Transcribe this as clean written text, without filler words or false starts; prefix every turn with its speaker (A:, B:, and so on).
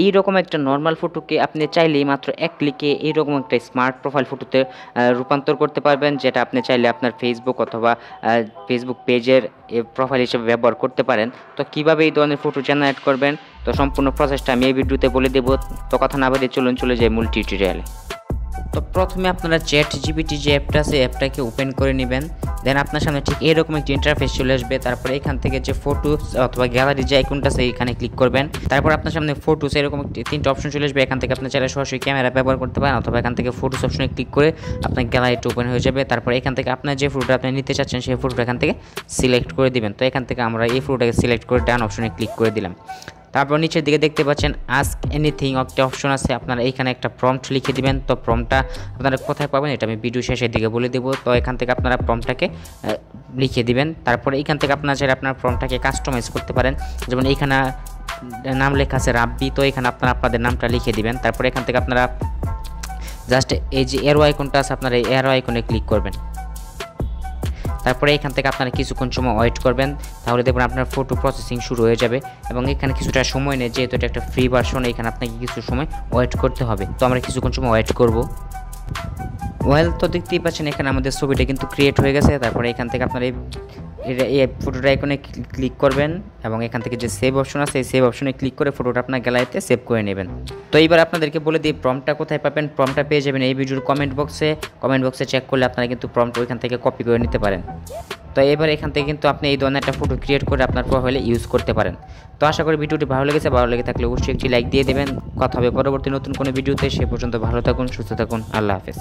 A: এইরকম একটা নর্মাল ফটোকে আপনি চাইলেই মাত্র এক ক্লিকে এইরকম একটা স্মার্ট প্রোফাইল ফটোতে রূপান্তর করতে পারবেন, যেটা আপনি চাইলে আপনার ফেসবুক অথবা ফেসবুক পেজের প্রোফাইল হিসেবে ব্যবহার করতে পারেন। তো কীভাবে এই ধরনের ফটো জেনারেট করবেন, তো সম্পূর্ণ প্রসেসটা আমি এই ভিডিওতে বলে দেবো। তো কথা না বাড়িয়ে চলুন চলে যাই মূল টিউটোরিয়ালে। তো প্রথমে আপনারা ChatGPT যে অ্যাপটা আছে অ্যাপটাকে ওপেন করে নেবেন। দেন আপনার সামনে ঠিক এরকম একটি ইন্টারফেস চলে আসবে। তারপরে এখান থেকে যে ফটোস অথবা গ্যালারি যে আইকনটা আছে এখানে ক্লিক করবেন। তারপর আপনার সামনে ফটোস এরকম তিনটা অপশন চলে আসবে। এখান থেকে আপনি চাইলে সরাসরি ক্যামেরা ব্যবহার করতে পারেন, অথবা এখান থেকে ফটোস অপশনে ক্লিক করে আপনার গ্যালারিটা ওপেন হয়ে যাবে। তারপর এখান থেকে আপনার যে ফটোটা আপনি নিতে চাচ্ছেন সেই ফটোটা এখান থেকে সিলেক্ট করে দিবেন। তো এখান থেকে আমরা এই ফটোটাকে সিলেক্ট করে ডান অপশনে ক্লিক করে দিলাম। তারপর নিচের দিকে দেখতে পাচ্ছেন আস্ক এনিথিং একটা অপশন আছে, আপনারা এইখানে একটা প্রম্পট লিখে দিবেন। তো প্রম্পটটা আপনারা কোথায় পাবেন এটা আমি ভিডিও শেষের দিকে বলে দেবো। তো এখান থেকে আপনারা প্রম্পটটাকে লিখে দিবেন। তারপরে এইখান থেকে আপনারা চাইলে আপনার প্রম্পটটাকে কাস্টমাইজ করতে পারেন, যেমন এইখানে নাম লেখা আছে রাব্বি, তো এখানে আপনারা আপনাদের নামটা লিখে দিবেন। তারপরে এখান থেকে আপনারা জাস্ট এই যে এরো আইকনটা আছে আপনারা এই এরো আইকনে ক্লিক করবেন। তারপরে এখান থেকে আপনারা কিছুক্ষণ সময় ওয়েট করবেন, তাহলে দেখবেন আপনার ফটো প্রসেসিং শুরু হয়ে যাবে। এবং এখানে কিছুটা সময় নেই, যেহেতু এটা একটা ফ্রি ভার্সন, এখানে আপনাকে কিছু সময় ওয়েট করতে হবে। তো আমরা কিছুক্ষণ সময় ওয়েট করব। ওয়েল, তো দেখতেই পাচ্ছেন এখানে আমাদের ছবিটা কিন্তু ক্রিয়েট হয়ে গেছে। তারপরে এখান থেকে আপনারা এই ফটোটা আইকনে ক্লিক করবেন এবং এখান থেকে যে সেভ অপশন আছে এই সেভ অপশনে ক্লিক করে ফটোটা আপনার গ্যালারিতে সেভ করে নেবেন। তো এইবার আপনাদেরকে বলে দিই প্রম্পটটা কোথায় পাবেন। প্রম্পটটা পেয়ে যাবেন এই ভিডিওর কমেন্ট বক্সে চেক করলে আপনারা কিন্তু প্রম্পট ওইখান থেকে কপি করে নিতে পারেন। তো এবার এখান থেকে কিন্তু আপনি এই ধরনের একটা ফটো ক্রিয়েট করে আপনার প্রোফাইলে ইউজ করতে পারেন। তো আশা করি ভিডিওটি ভালো লেগে থাকলে অবশ্যই একটি লাইক দিয়ে দেবেন। কথা হবে পরবর্তী নতুন কোনো ভিডিওতে। সে পর্যন্ত ভালো থাকুন, সুস্থ থাকুন, আল্লাহ হাফেজ।